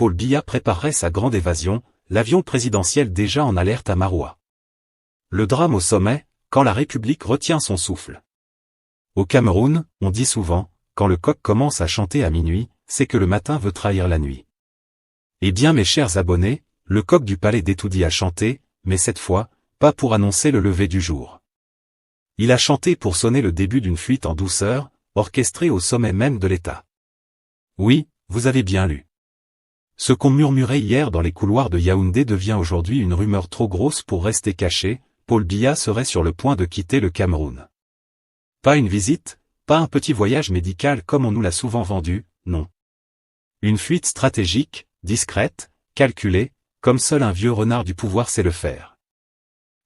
Paul Biya préparerait sa grande évasion, l'avion présidentiel déjà en alerte à Maroua. Le drame au sommet, quand la République retient son souffle. Au Cameroun, on dit souvent, quand le coq commence à chanter à minuit, c'est que le matin veut trahir la nuit. Eh bien mes chers abonnés, le coq du palais d'Etoudi a chanté, mais cette fois, pas pour annoncer le lever du jour. Il a chanté pour sonner le début d'une fuite en douceur, orchestrée au sommet même de l'État. Oui, vous avez bien lu. Ce qu'on murmurait hier dans les couloirs de Yaoundé devient aujourd'hui une rumeur trop grosse pour rester cachée, Paul Biya serait sur le point de quitter le Cameroun. Pas une visite, pas un petit voyage médical comme on nous l'a souvent vendu, non. Une fuite stratégique, discrète, calculée, comme seul un vieux renard du pouvoir sait le faire.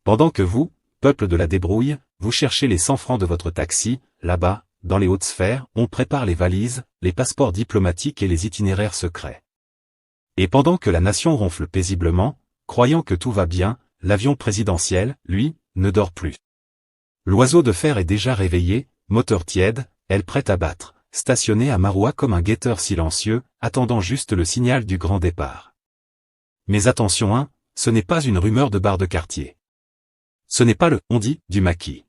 Pendant que vous, peuple de la débrouille, vous cherchez les 100 francs de votre taxi, là-bas, dans les hautes sphères, on prépare les valises, les passeports diplomatiques et les itinéraires secrets. Et pendant que la nation ronfle paisiblement, croyant que tout va bien, l'avion présidentiel, lui, ne dort plus. L'oiseau de fer est déjà réveillé, moteur tiède, aile prête à battre, stationné à Maroua comme un guetteur silencieux, attendant juste le signal du grand départ. Mais attention ce n'est pas une rumeur de bar de quartier. Ce n'est pas le « on dit » du maquis.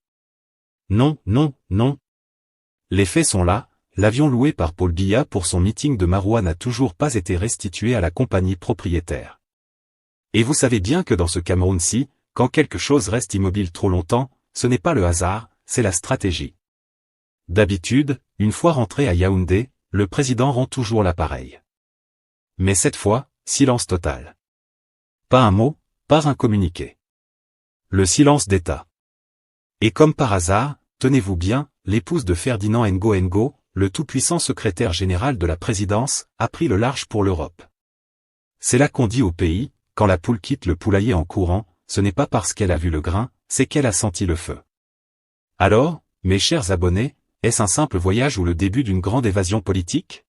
Non, non, non. Les faits sont là, l'avion loué par Paul Biya pour son meeting de Maroua n'a toujours pas été restitué à la compagnie propriétaire. Et vous savez bien que dans ce Cameroun-ci, quand quelque chose reste immobile trop longtemps, ce n'est pas le hasard, c'est la stratégie. D'habitude, une fois rentré à Yaoundé, le président rend toujours l'appareil. Mais cette fois, silence total. Pas un mot, pas un communiqué. Le silence d'État. Et comme par hasard, tenez-vous bien, l'épouse de Ferdinand Ngo, le tout-puissant secrétaire général de la présidence, a pris le large pour l'Europe. C'est là qu'on dit au pays, quand la poule quitte le poulailler en courant, ce n'est pas parce qu'elle a vu le grain, c'est qu'elle a senti le feu. Alors, mes chers abonnés, est-ce un simple voyage ou le début d'une grande évasion politique?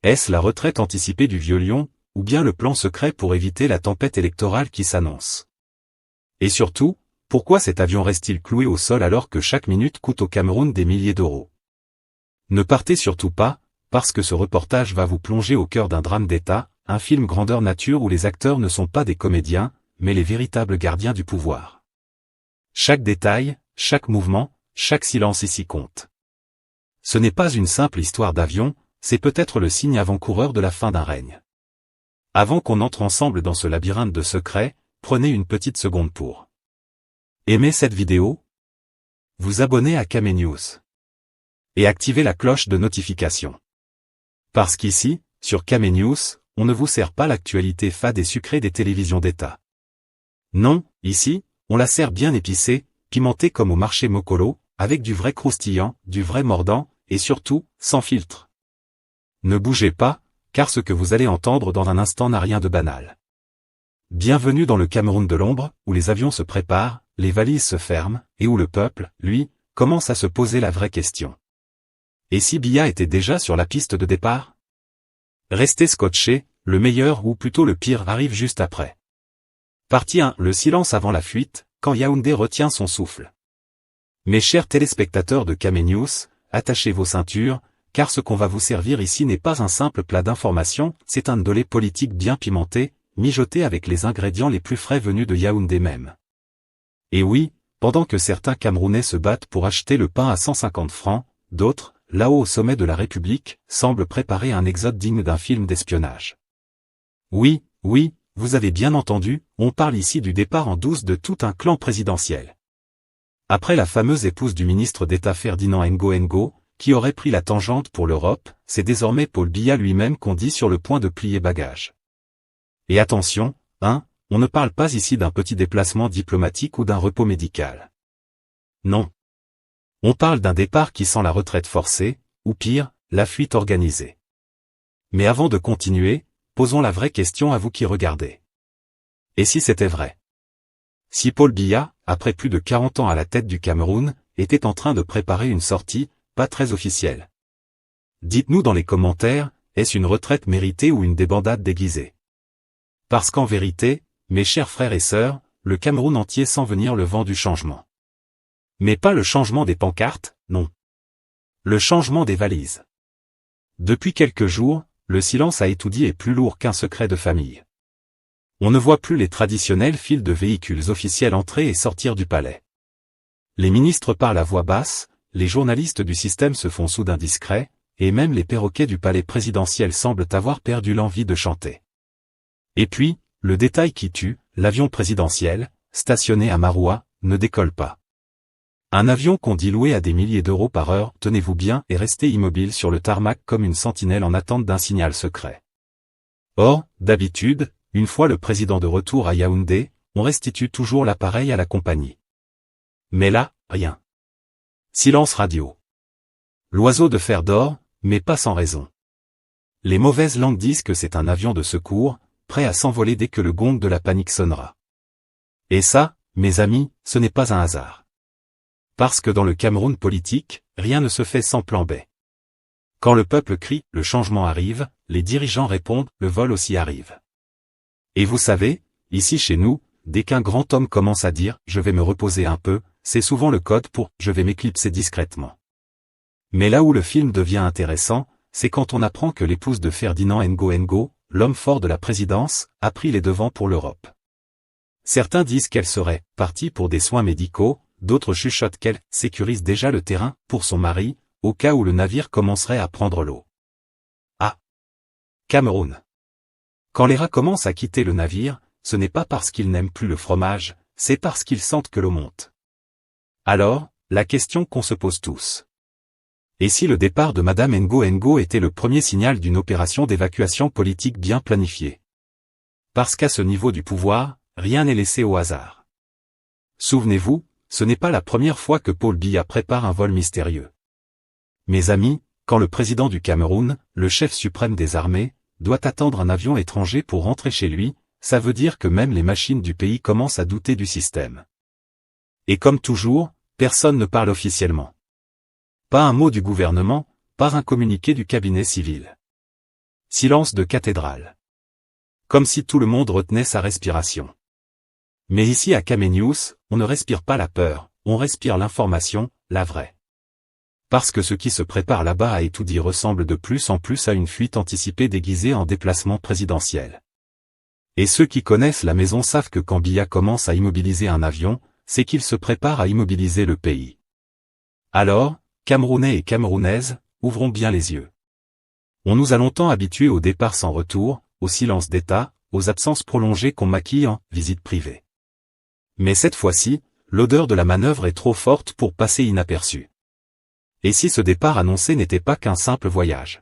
Est-ce la retraite anticipée du vieux lion, ou bien le plan secret pour éviter la tempête électorale qui s'annonce? Et surtout, pourquoi cet avion reste-t-il cloué au sol alors que chaque minute coûte au Cameroun des milliers d'euros? Ne partez surtout pas, parce que ce reportage va vous plonger au cœur d'un drame d'État, un film grandeur nature où les acteurs ne sont pas des comédiens, mais les véritables gardiens du pouvoir. Chaque détail, chaque mouvement, chaque silence ici compte. Ce n'est pas une simple histoire d'avion, c'est peut-être le signe avant-coureur de la fin d'un règne. Avant qu'on entre ensemble dans ce labyrinthe de secrets, prenez une petite seconde pour aimer cette vidéo, vous abonner à Kame News et activer la cloche de notification. Parce qu'ici, sur Kame News, on ne vous sert pas l'actualité fade et sucrée des télévisions d'État. Non, ici, on la sert bien épicée, pimentée comme au marché Mokolo, avec du vrai croustillant, du vrai mordant, et surtout, sans filtre. Ne bougez pas, car ce que vous allez entendre dans un instant n'a rien de banal. Bienvenue dans le Cameroun de l'ombre, où les avions se préparent, les valises se ferment, et où le peuple, lui, commence à se poser la vraie question. Et si Biya était déjà sur la piste de départ? Restez scotchés, le meilleur ou plutôt le pire arrive juste après. Partie 1. Le silence avant la fuite, quand Yaoundé retient son souffle. Mes chers téléspectateurs de Kame News, attachez vos ceintures, car ce qu'on va vous servir ici n'est pas un simple plat d'information, c'est un ndolé politique bien pimenté, mijoté avec les ingrédients les plus frais venus de Yaoundé même. Et oui, pendant que certains Camerounais se battent pour acheter le pain à 150 francs, d'autres, là-haut au sommet de la République, semblent préparer un exode digne d'un film d'espionnage. Oui, vous avez bien entendu, on parle ici du départ en douce de tout un clan présidentiel. Après la fameuse épouse du ministre d'État Ferdinand Ngo, qui aurait pris la tangente pour l'Europe, c'est désormais Paul Biya lui-même qu'on dit sur le point de plier bagage. Et attention, on ne parle pas ici d'un petit déplacement diplomatique ou d'un repos médical. Non. On parle d'un départ qui sent la retraite forcée, ou pire, la fuite organisée. Mais avant de continuer, posons la vraie question à vous qui regardez. Et si c'était vrai? Si Paul Biya, après plus de 40 ans à la tête du Cameroun, était en train de préparer une sortie, pas très officielle. Dites-nous dans les commentaires, est-ce une retraite méritée ou une débandade déguisée? Parce qu'en vérité, mes chers frères et sœurs, le Cameroun entier sent venir le vent du changement. Mais pas le changement des pancartes, non. Le changement des valises. Depuis quelques jours, le silence à Etoudi est plus lourd qu'un secret de famille. On ne voit plus les traditionnelles files de véhicules officiels entrer et sortir du palais. Les ministres parlent à voix basse, les journalistes du système se font soudain discrets, et même les perroquets du palais présidentiel semblent avoir perdu l'envie de chanter. Et puis, le détail qui tue, l'avion présidentiel, stationné à Maroua, ne décolle pas. Un avion qu'on dit loué à des milliers d'euros par heure, tenez-vous bien, est resté immobile sur le tarmac comme une sentinelle en attente d'un signal secret. Or, d'habitude, une fois le président de retour à Yaoundé, on restitue toujours l'appareil à la compagnie. Mais là, rien. Silence radio. L'oiseau de fer dort, mais pas sans raison. Les mauvaises langues disent que c'est un avion de secours, prêt à s'envoler dès que le gong de la panique sonnera. Et ça, mes amis, ce n'est pas un hasard. Parce que dans le Cameroun politique, rien ne se fait sans plan B. Quand le peuple crie « le changement arrive », les dirigeants répondent « le vol aussi arrive ». Et vous savez, ici chez nous, dès qu'un grand homme commence à dire « je vais me reposer un peu », c'est souvent le code pour « je vais m'éclipser discrètement ». Mais là où le film devient intéressant, c'est quand on apprend que l'épouse de Ferdinand Ngo, l'homme fort de la présidence, a pris les devants pour l'Europe. Certains disent qu'elle serait partie pour des soins médicaux, d'autres chuchotent qu'elle sécurise déjà le terrain pour son mari, au cas où le navire commencerait à prendre l'eau. Ah! Cameroun. Quand les rats commencent à quitter le navire, ce n'est pas parce qu'ils n'aiment plus le fromage, c'est parce qu'ils sentent que l'eau monte. Alors, la question qu'on se pose tous. Et si le départ de Madame Ngo était le premier signal d'une opération d'évacuation politique bien planifiée? Parce qu'à ce niveau du pouvoir, rien n'est laissé au hasard. Souvenez-vous, ce n'est pas la première fois que Paul Biya prépare un vol mystérieux. Mes amis, quand le président du Cameroun, le chef suprême des armées, doit attendre un avion étranger pour rentrer chez lui, ça veut dire que même les machines du pays commencent à douter du système. Et comme toujours, personne ne parle officiellement. Pas un mot du gouvernement, pas un communiqué du cabinet civil. Silence de cathédrale. Comme si tout le monde retenait sa respiration. Mais ici à Kamenious, on ne respire pas la peur, on respire l'information, la vraie. Parce que ce qui se prépare là-bas à Etoudi ressemble de plus en plus à une fuite anticipée déguisée en déplacement présidentiel. Et ceux qui connaissent la maison savent que quand Biya commence à immobiliser un avion, c'est qu'il se prépare à immobiliser le pays. Alors, Camerounais et Camerounaises, ouvrons bien les yeux. On nous a longtemps habitués au départ sans retour, au silence d'État, aux absences prolongées qu'on maquille en « visite privée ». Mais cette fois-ci, l'odeur de la manœuvre est trop forte pour passer inaperçue. Et si ce départ annoncé n'était pas qu'un simple voyage?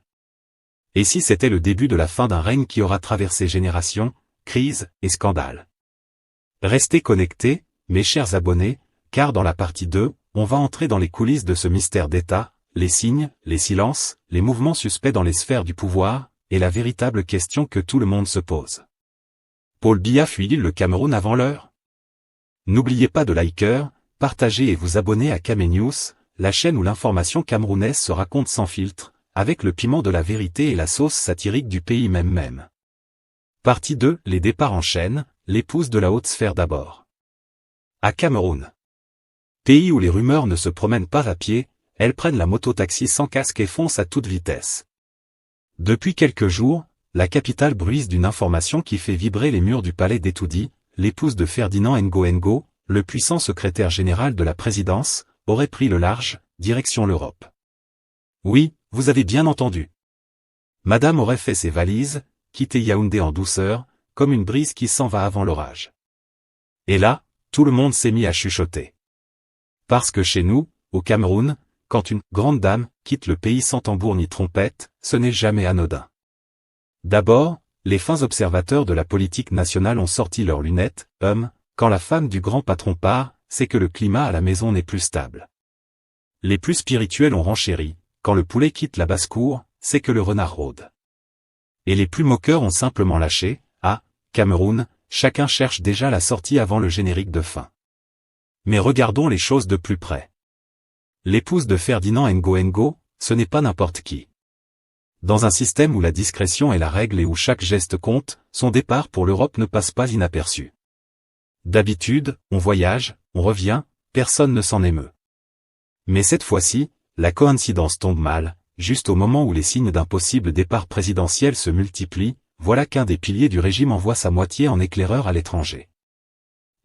Et si c'était le début de la fin d'un règne qui aura traversé générations, crises et scandales? Restez connectés, mes chers abonnés, car dans la partie 2, on va entrer dans les coulisses de ce mystère d'État, les signes, les silences, les mouvements suspects dans les sphères du pouvoir, et la véritable question que tout le monde se pose. Paul Biya fuit-il le Cameroun avant l'heure? N'oubliez pas de liker, partager et vous abonner à Kamenious, la chaîne où l'information camerounaise se raconte sans filtre, avec le piment de la vérité et la sauce satirique du pays même. Partie 2, les départs en chaîne, l'épouse de la haute sphère d'abord. À Cameroun. Pays où les rumeurs ne se promènent pas à pied, elles prennent la moto-taxi sans casque et foncent à toute vitesse. Depuis quelques jours, la capitale bruise d'une information qui fait vibrer les murs du palais d'Etoudi, l'épouse de Ferdinand Ngo, le puissant secrétaire général de la présidence, aurait pris le large, direction l'Europe. Oui, vous avez bien entendu. Madame aurait fait ses valises, quitté Yaoundé en douceur, comme une brise qui s'en va avant l'orage. Et là, tout le monde s'est mis à chuchoter. Parce que chez nous, au Cameroun, quand une grande dame quitte le pays sans tambour ni trompette, ce n'est jamais anodin. D'abord, les fins observateurs de la politique nationale ont sorti leurs lunettes, quand la femme du grand patron part, c'est que le climat à la maison n'est plus stable. Les plus spirituels ont renchéri, quand le poulet quitte la basse-cour, c'est que le renard rôde. Et les plus moqueurs ont simplement lâché, Cameroun, chacun cherche déjà la sortie avant le générique de fin. Mais regardons les choses de plus près. L'épouse de Ferdinand Ngo, ce n'est pas n'importe qui. Dans un système où la discrétion est la règle et où chaque geste compte, son départ pour l'Europe ne passe pas inaperçu. D'habitude, on voyage, on revient, personne ne s'en émeut. Mais cette fois-ci, la coïncidence tombe mal, juste au moment où les signes d'un possible départ présidentiel se multiplient, voilà qu'un des piliers du régime envoie sa moitié en éclaireur à l'étranger.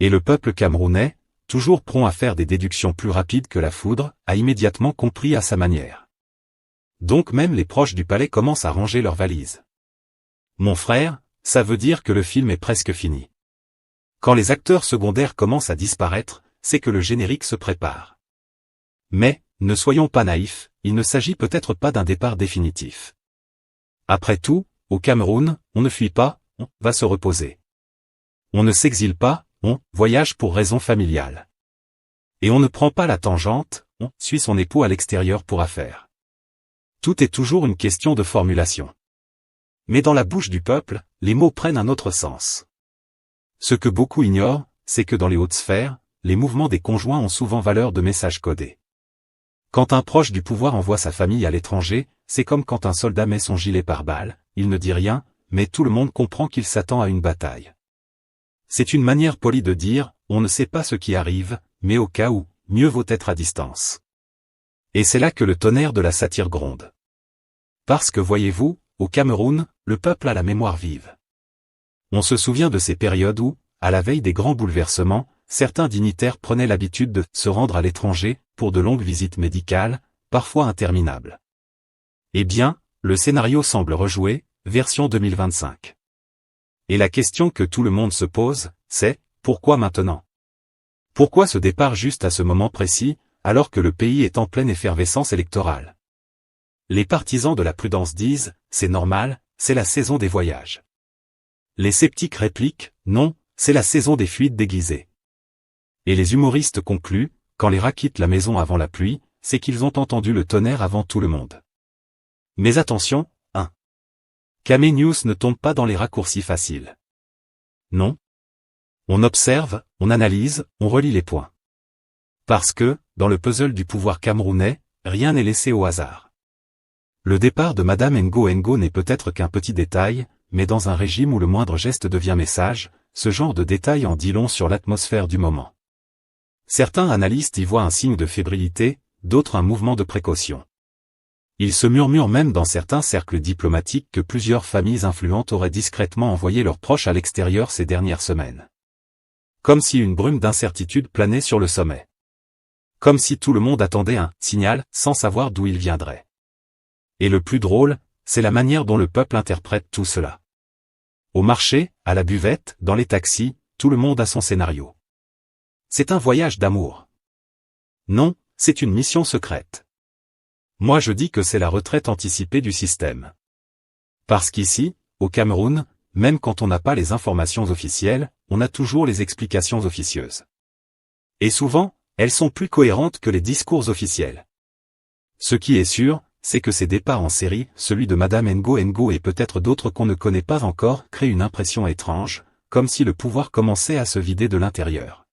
Et le peuple camerounais, toujours prompt à faire des déductions plus rapides que la foudre, a immédiatement compris à sa manière. Donc même les proches du palais commencent à ranger leurs valises. Mon frère, ça veut dire que le film est presque fini. Quand les acteurs secondaires commencent à disparaître, c'est que le générique se prépare. Mais, ne soyons pas naïfs, il ne s'agit peut-être pas d'un départ définitif. Après tout, au Cameroun, on ne fuit pas, on va se reposer. On ne s'exile pas, on voyage pour raisons familiales. Et on ne prend pas la tangente, on suit son époux à l'extérieur pour affaires. Tout est toujours une question de formulation. Mais dans la bouche du peuple, les mots prennent un autre sens. Ce que beaucoup ignorent, c'est que dans les hautes sphères, les mouvements des conjoints ont souvent valeur de messages codés. Quand un proche du pouvoir envoie sa famille à l'étranger, c'est comme quand un soldat met son gilet pare-balles, il ne dit rien, mais tout le monde comprend qu'il s'attend à une bataille. C'est une manière polie de dire, on ne sait pas ce qui arrive, mais au cas où, mieux vaut être à distance. Et c'est là que le tonnerre de la satire gronde. Parce que voyez-vous, au Cameroun, le peuple a la mémoire vive. On se souvient de ces périodes où, à la veille des grands bouleversements, certains dignitaires prenaient l'habitude de se rendre à l'étranger, pour de longues visites médicales, parfois interminables. Eh bien, le scénario semble rejouer, version 2025. Et la question que tout le monde se pose, c'est, pourquoi maintenant? Pourquoi ce départ juste à ce moment précis, alors que le pays est en pleine effervescence électorale? Les partisans de la prudence disent, c'est normal, c'est la saison des voyages. Les sceptiques répliquent, non, c'est la saison des fuites déguisées. Et les humoristes concluent, quand les rats quittent la maison avant la pluie, c'est qu'ils ont entendu le tonnerre avant tout le monde. Mais attention, Kame News ne tombe pas dans les raccourcis faciles. Non. On observe, on analyse, on relie les points. Parce que, dans le puzzle du pouvoir camerounais, rien n'est laissé au hasard. Le départ de Madame Ngo n'est peut-être qu'un petit détail, mais dans un régime où le moindre geste devient message, ce genre de détail en dit long sur l'atmosphère du moment. Certains analystes y voient un signe de fébrilité, d'autres un mouvement de précaution. Il se murmure même dans certains cercles diplomatiques que plusieurs familles influentes auraient discrètement envoyé leurs proches à l'extérieur ces dernières semaines. Comme si une brume d'incertitude planait sur le sommet. Comme si tout le monde attendait un signal, sans savoir d'où il viendrait. Et le plus drôle, c'est la manière dont le peuple interprète tout cela. Au marché, à la buvette, dans les taxis, tout le monde a son scénario. C'est un voyage d'amour. Non, c'est une mission secrète. Moi je dis que c'est la retraite anticipée du système. Parce qu'ici, au Cameroun, même quand on n'a pas les informations officielles, on a toujours les explications officieuses. Et souvent, elles sont plus cohérentes que les discours officiels. Ce qui est sûr, c'est que ces départs en série, celui de Madame Ngo et peut-être d'autres qu'on ne connaît pas encore, créent une impression étrange, comme si le pouvoir commençait à se vider de l'intérieur.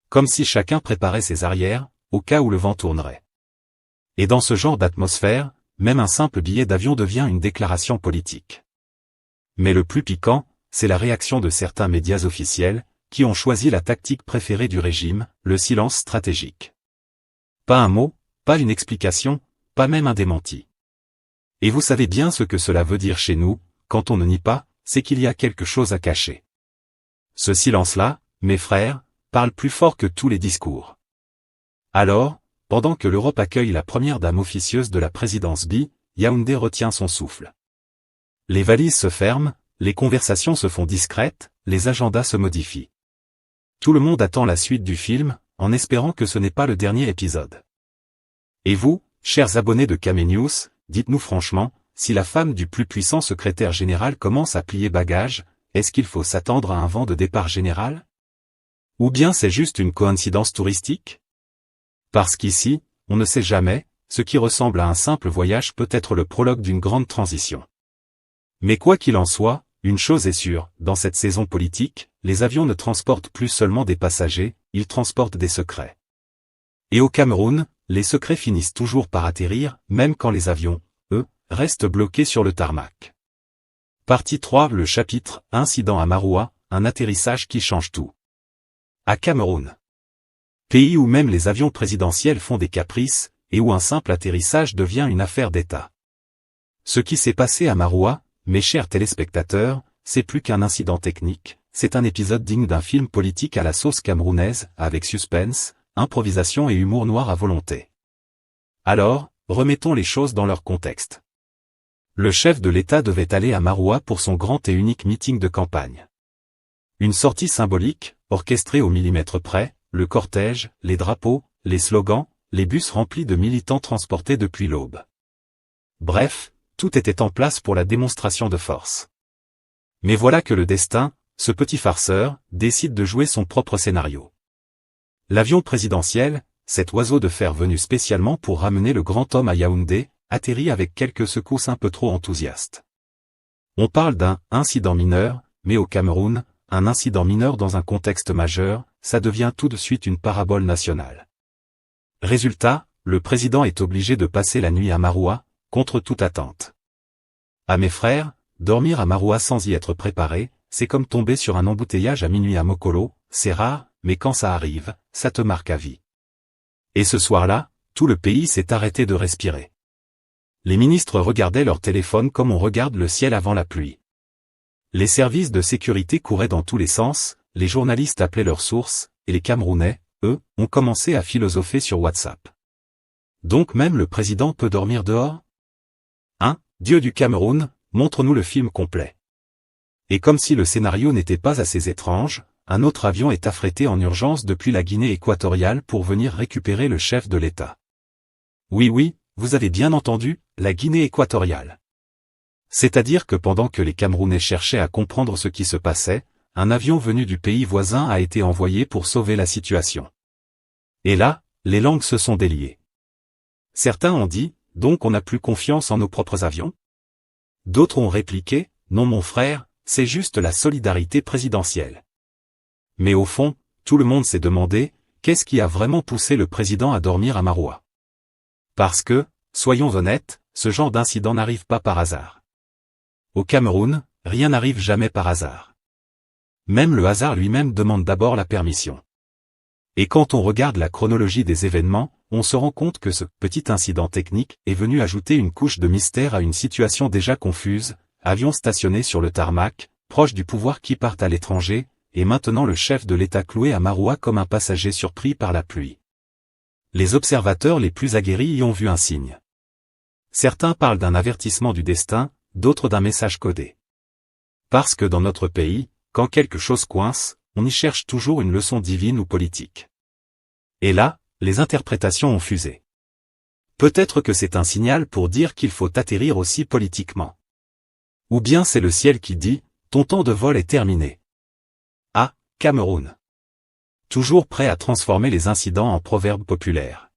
Comme si chacun préparait ses arrières, au cas où le vent tournerait. Et dans ce genre d'atmosphère, même un simple billet d'avion devient une déclaration politique. Mais le plus piquant, c'est la réaction de certains médias officiels, qui ont choisi la tactique préférée du régime, le silence stratégique. Pas un mot, pas une explication, pas même un démenti. Et vous savez bien ce que cela veut dire chez nous, quand on ne nie pas, c'est qu'il y a quelque chose à cacher. Ce silence-là, mes frères, parle plus fort que tous les discours. Alors, pendant que l'Europe accueille la première dame officieuse de la présidence Bi, Yaoundé retient son souffle. Les valises se ferment, les conversations se font discrètes, les agendas se modifient. Tout le monde attend la suite du film, en espérant que ce n'est pas le dernier épisode. Et vous, chers abonnés de Kame News, dites-nous franchement, si la femme du plus puissant secrétaire général commence à plier bagages, est-ce qu'il faut s'attendre à un vent de départ général? Ou bien c'est juste une coïncidence touristique? Parce qu'ici, on ne sait jamais, ce qui ressemble à un simple voyage peut être le prologue d'une grande transition. Mais quoi qu'il en soit, une chose est sûre, dans cette saison politique, les avions ne transportent plus seulement des passagers, ils transportent des secrets. Et au Cameroun, les secrets finissent toujours par atterrir, même quand les avions, eux, restent bloqués sur le tarmac. Partie 3, le chapitre « Incident à Maroua, un atterrissage qui change tout ». À Cameroun. Pays où même les avions présidentiels font des caprices, et où un simple atterrissage devient une affaire d'État. Ce qui s'est passé à Maroua, mes chers téléspectateurs, c'est plus qu'un incident technique, c'est un épisode digne d'un film politique à la sauce camerounaise, avec suspense, improvisation et humour noir à volonté. Alors, remettons les choses dans leur contexte. Le chef de l'État devait aller à Maroua pour son grand et unique meeting de campagne. Une sortie symbolique, orchestrée au millimètre près, le cortège, les drapeaux, les slogans, les bus remplis de militants transportés depuis l'aube. Bref, tout était en place pour la démonstration de force. Mais voilà que le destin, ce petit farceur, décide de jouer son propre scénario. L'avion présidentiel, cet oiseau de fer venu spécialement pour ramener le grand homme à Yaoundé, atterrit avec quelques secousses un peu trop enthousiastes. On parle d'un « incident mineur », mais au Cameroun, un incident mineur dans un contexte majeur, ça devient tout de suite une parabole nationale. Résultat, le président est obligé de passer la nuit à Maroua, contre toute attente. À mes frères, dormir à Maroua sans y être préparé, c'est comme tomber sur un embouteillage à minuit à Mokolo, c'est rare, mais quand ça arrive, ça te marque à vie. Et ce soir-là, tout le pays s'est arrêté de respirer. Les ministres regardaient leur téléphone comme on regarde le ciel avant la pluie. Les services de sécurité couraient dans tous les sens, les journalistes appelaient leurs sources, et les Camerounais, eux, ont commencé à philosopher sur WhatsApp. Donc même le président peut dormir dehors ? Hein, Dieu du Cameroun, montre-nous le film complet. Et comme si le scénario n'était pas assez étrange, un autre avion est affrété en urgence depuis la Guinée équatoriale pour venir récupérer le chef de l'État. Oui, vous avez bien entendu, la Guinée équatoriale. C'est-à-dire que pendant que les Camerounais cherchaient à comprendre ce qui se passait, un avion venu du pays voisin a été envoyé pour sauver la situation. Et là, les langues se sont déliées. Certains ont dit, donc on n'a plus confiance en nos propres avions ? D'autres ont répliqué, non mon frère, c'est juste la solidarité présidentielle. Mais au fond, tout le monde s'est demandé, qu'est-ce qui a vraiment poussé le président à dormir à Maroua ? Parce que, soyons honnêtes, ce genre d'incident n'arrive pas par hasard. Au Cameroun, rien n'arrive jamais par hasard. Même le hasard lui-même demande d'abord la permission. Et quand on regarde la chronologie des événements, on se rend compte que ce petit incident technique est venu ajouter une couche de mystère à une situation déjà confuse, avion stationné sur le tarmac, proche du pouvoir qui part à l'étranger, et maintenant le chef de l'État cloué à Maroua comme un passager surpris par la pluie. Les observateurs les plus aguerris y ont vu un signe. Certains parlent d'un avertissement du destin, d'autres d'un message codé. Parce que dans notre pays, quand quelque chose coince, on y cherche toujours une leçon divine ou politique. Et là, les interprétations ont fusé. Peut-être que c'est un signal pour dire qu'il faut atterrir aussi politiquement. Ou bien c'est le ciel qui dit, ton temps de vol est terminé. Ah, Cameroun. Toujours prêt à transformer les incidents en proverbes populaires.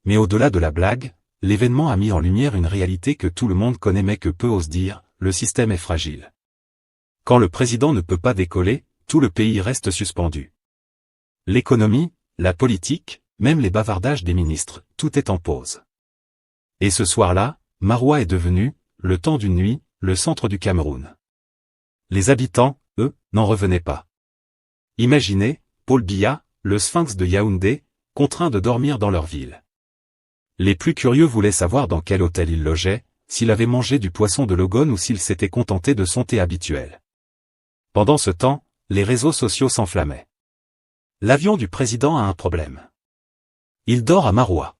Mais au-delà de la blague, l'événement a mis en lumière une réalité que tout le monde connaît mais que peu osent dire, le système est fragile. Quand le président ne peut pas décoller, tout le pays reste suspendu. L'économie, la politique, même les bavardages des ministres, tout est en pause. Et ce soir-là, Maroua est devenu, le temps d'une nuit, le centre du Cameroun. Les habitants, eux, n'en revenaient pas. Imaginez, Paul Biya, le sphinx de Yaoundé, contraint de dormir dans leur ville. Les plus curieux voulaient savoir dans quel hôtel il logeait, s'il avait mangé du poisson de Logone ou s'il s'était contenté de son thé habituel. Pendant ce temps, les réseaux sociaux s'enflammaient. L'avion du président a un problème. Il dort à Maroua.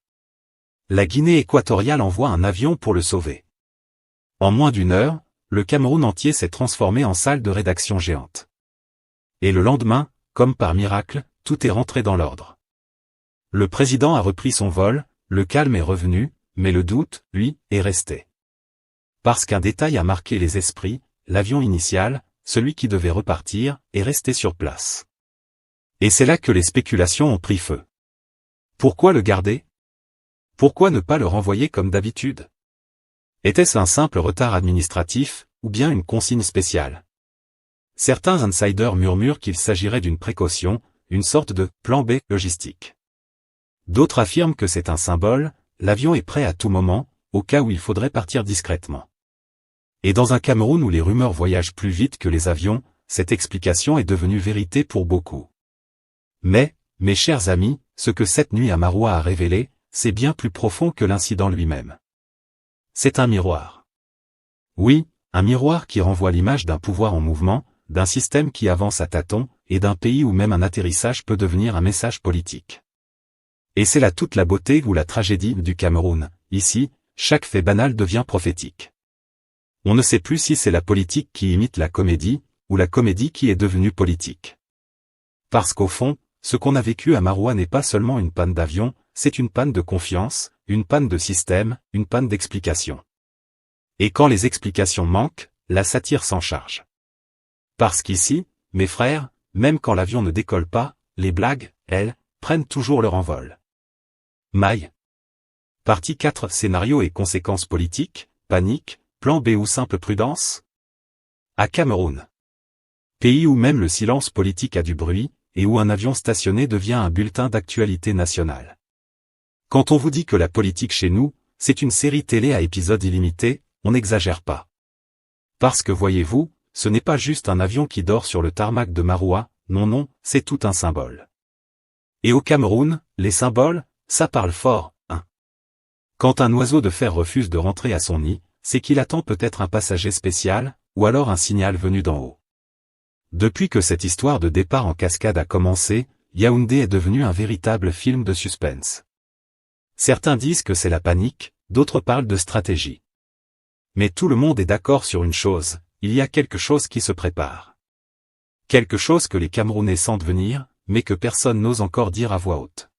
La Guinée équatoriale envoie un avion pour le sauver. En moins d'une heure, le Cameroun entier s'est transformé en salle de rédaction géante. Et le lendemain, comme par miracle, tout est rentré dans l'ordre. Le président a repris son vol, le calme est revenu, mais le doute, lui, est resté. Parce qu'un détail a marqué les esprits, l'avion initial, celui qui devait repartir, est resté sur place. Et c'est là que les spéculations ont pris feu. Pourquoi le garder ? Pourquoi ne pas le renvoyer comme d'habitude ? Était-ce un simple retard administratif, ou bien une consigne spéciale ? Certains insiders murmurent qu'il s'agirait d'une précaution, une sorte de « plan B » logistique. D'autres affirment que c'est un symbole, l'avion est prêt à tout moment, au cas où il faudrait partir discrètement. Et dans un Cameroun où les rumeurs voyagent plus vite que les avions, cette explication est devenue vérité pour beaucoup. Mais, mes chers amis, ce que cette nuit à Maroua a révélé, c'est bien plus profond que l'incident lui-même. C'est un miroir. Oui, un miroir qui renvoie l'image d'un pouvoir en mouvement, d'un système qui avance à tâtons, et d'un pays où même un atterrissage peut devenir un message politique. Et c'est là toute la beauté ou la tragédie du Cameroun. Ici, chaque fait banal devient prophétique. On ne sait plus si c'est la politique qui imite la comédie, ou la comédie qui est devenue politique. Parce qu'au fond, ce qu'on a vécu à Maroua n'est pas seulement une panne d'avion, c'est une panne de confiance, une panne de système, une panne d'explication. Et quand les explications manquent, la satire s'en charge. Parce qu'ici, mes frères, même quand l'avion ne décolle pas, les blagues, elles, prennent toujours leur envol. Maille. Partie 4. Scénario et conséquences politiques, panique, plan B ou simple prudence. À Cameroun. Pays où même le silence politique a du bruit, et où un avion stationné devient un bulletin d'actualité nationale. Quand on vous dit que la politique chez nous, c'est une série télé à épisodes illimités, on n'exagère pas. Parce que voyez-vous, ce n'est pas juste un avion qui dort sur le tarmac de Maroua, non, c'est tout un symbole. Et au Cameroun, les symboles, ça parle fort, hein. Quand un oiseau de fer refuse de rentrer à son nid, c'est qu'il attend peut-être un passager spécial, ou alors un signal venu d'en haut. Depuis que cette histoire de départ en cascade a commencé, Yaoundé est devenu un véritable film de suspense. Certains disent que c'est la panique, d'autres parlent de stratégie. Mais tout le monde est d'accord sur une chose, il y a quelque chose qui se prépare. Quelque chose que les Camerounais sentent venir, mais que personne n'ose encore dire à voix haute.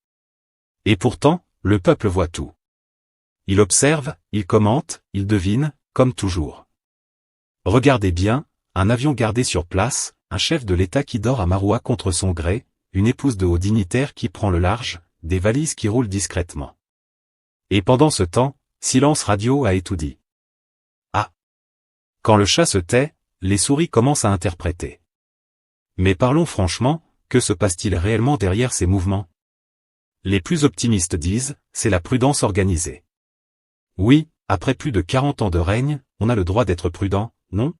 Et pourtant, le peuple voit tout. Il observe, il commente, il devine, comme toujours. Regardez bien, un avion gardé sur place, un chef de l'État qui dort à Maroua contre son gré, une épouse de haut dignitaire qui prend le large, des valises qui roulent discrètement. Et pendant ce temps, silence radio a tout dit. Ah! Quand le chat se tait, les souris commencent à interpréter. Mais parlons franchement, que se passe-t-il réellement derrière ces mouvements? Les plus optimistes disent, c'est la prudence organisée. Oui, après plus de 40 ans de règne, on a le droit d'être prudent, non?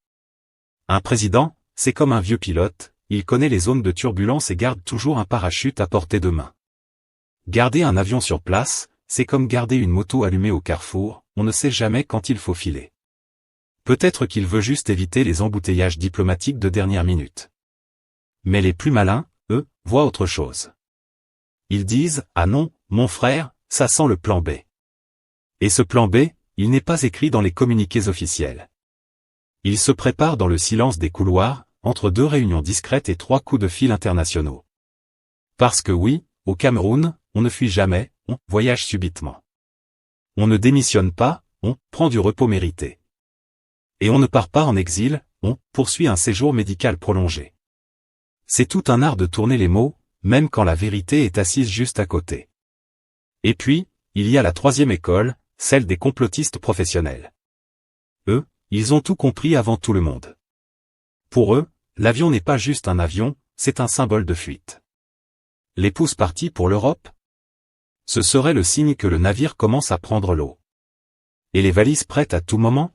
Un président, c'est comme un vieux pilote, il connaît les zones de turbulence et garde toujours un parachute à portée de main. Garder un avion sur place, c'est comme garder une moto allumée au carrefour, on ne sait jamais quand il faut filer. Peut-être qu'il veut juste éviter les embouteillages diplomatiques de dernière minute. Mais les plus malins, eux, voient autre chose. Ils disent, ah non, mon frère, ça sent le plan B. Et ce plan B, il n'est pas écrit dans les communiqués officiels. Il se prépare dans le silence des couloirs, entre 2 réunions discrètes et 3 coups de fil internationaux. Parce que oui, au Cameroun, on ne fuit jamais, on voyage subitement. On ne démissionne pas, on prend du repos mérité. Et on ne part pas en exil, on poursuit un séjour médical prolongé. C'est tout un art de tourner les mots, même quand la vérité est assise juste à côté. Et puis, il y a la 3e école, celle des complotistes professionnels. Eux, ils ont tout compris avant tout le monde. Pour eux, l'avion n'est pas juste un avion, c'est un symbole de fuite. Les pouces partis pour l'Europe? Ce serait le signe que le navire commence à prendre l'eau. Et les valises prêtes à tout moment?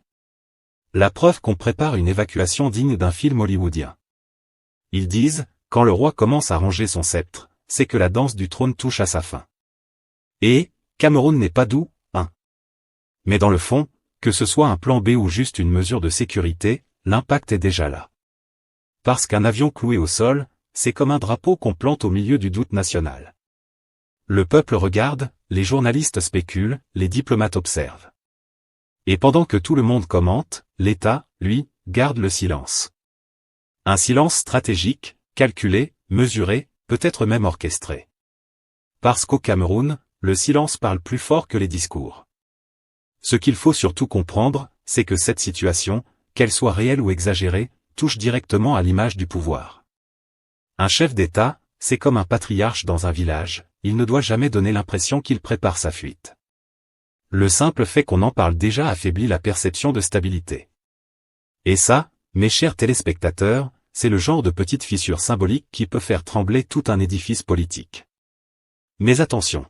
La preuve qu'on prépare une évacuation digne d'un film hollywoodien. Ils disent, quand le roi commence à ranger son sceptre, c'est que la danse du trône touche à sa fin. Et, Cameroun n'est pas doux, hein. Mais dans le fond, que ce soit un plan B ou juste une mesure de sécurité, l'impact est déjà là. Parce qu'un avion cloué au sol, c'est comme un drapeau qu'on plante au milieu du doute national. Le peuple regarde, les journalistes spéculent, les diplomates observent. Et pendant que tout le monde commente, l'État, lui, garde le silence. Un silence stratégique, calculé, mesuré, peut-être même orchestré. Parce qu'au Cameroun, le silence parle plus fort que les discours. Ce qu'il faut surtout comprendre, c'est que cette situation, qu'elle soit réelle ou exagérée, touche directement à l'image du pouvoir. Un chef d'État, c'est comme un patriarche dans un village, il ne doit jamais donner l'impression qu'il prépare sa fuite. Le simple fait qu'on en parle déjà affaiblit la perception de stabilité. Et ça, mes chers téléspectateurs, c'est le genre de petite fissure symbolique qui peut faire trembler tout un édifice politique. Mais attention!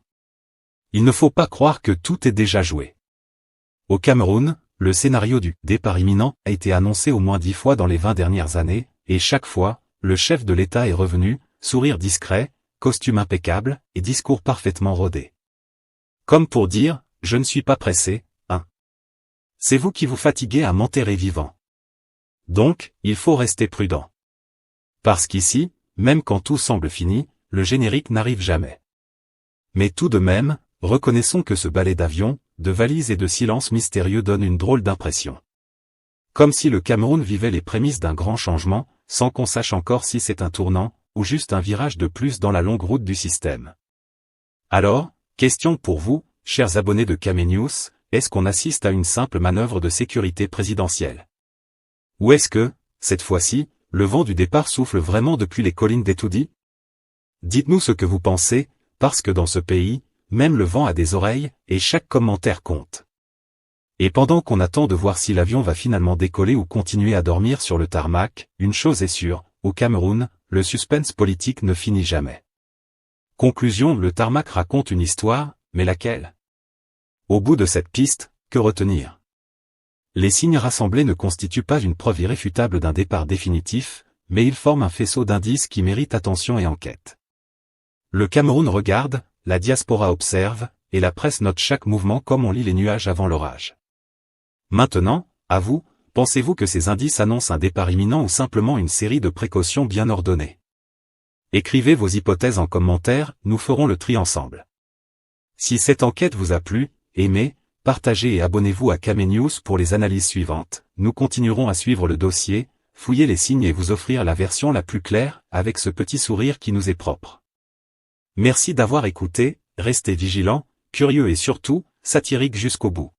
Il ne faut pas croire que tout est déjà joué. Au Cameroun, le scénario du départ imminent a été annoncé au moins 10 fois dans les 20 dernières années, et chaque fois, le chef de l'État est revenu, sourire discret, costume impeccable, et discours parfaitement rodé. Comme pour dire, je ne suis pas pressé, hein. C'est vous qui vous fatiguez à m'enterrer vivant. Donc, il faut rester prudent. Parce qu'ici, même quand tout semble fini, le générique n'arrive jamais. Mais tout de même, reconnaissons que ce ballet d'avions, de valises et de silence mystérieux donne une drôle d'impression. Comme si le Cameroun vivait les prémices d'un grand changement, sans qu'on sache encore si c'est un tournant, ou juste un virage de plus dans la longue route du système. Alors, question pour vous, chers abonnés de Kamenews, est-ce qu'on assiste à une simple manœuvre de sécurité présidentielle? Ou est-ce que, cette fois-ci, le vent du départ souffle vraiment depuis les collines d'Etoudi? Dites-nous ce que vous pensez, parce que dans ce pays, même le vent a des oreilles, et chaque commentaire compte. Et pendant qu'on attend de voir si l'avion va finalement décoller ou continuer à dormir sur le tarmac, une chose est sûre, au Cameroun, le suspense politique ne finit jamais. Conclusion, le tarmac raconte une histoire, mais laquelle? Au bout de cette piste, que retenir? Les signes rassemblés ne constituent pas une preuve irréfutable d'un départ définitif, mais ils forment un faisceau d'indices qui mérite attention et enquête. Le Cameroun regarde, la diaspora observe, et la presse note chaque mouvement comme on lit les nuages avant l'orage. Maintenant, à vous, pensez-vous que ces indices annoncent un départ imminent ou simplement une série de précautions bien ordonnées? Écrivez vos hypothèses en commentaire, nous ferons le tri ensemble. Si cette enquête vous a plu, aimez, partagez et abonnez-vous à Kamenews pour les analyses suivantes. Nous continuerons à suivre le dossier, fouiller les signes et vous offrir la version la plus claire, avec ce petit sourire qui nous est propre. Merci d'avoir écouté, restez vigilants, curieux et surtout, satiriques jusqu'au bout.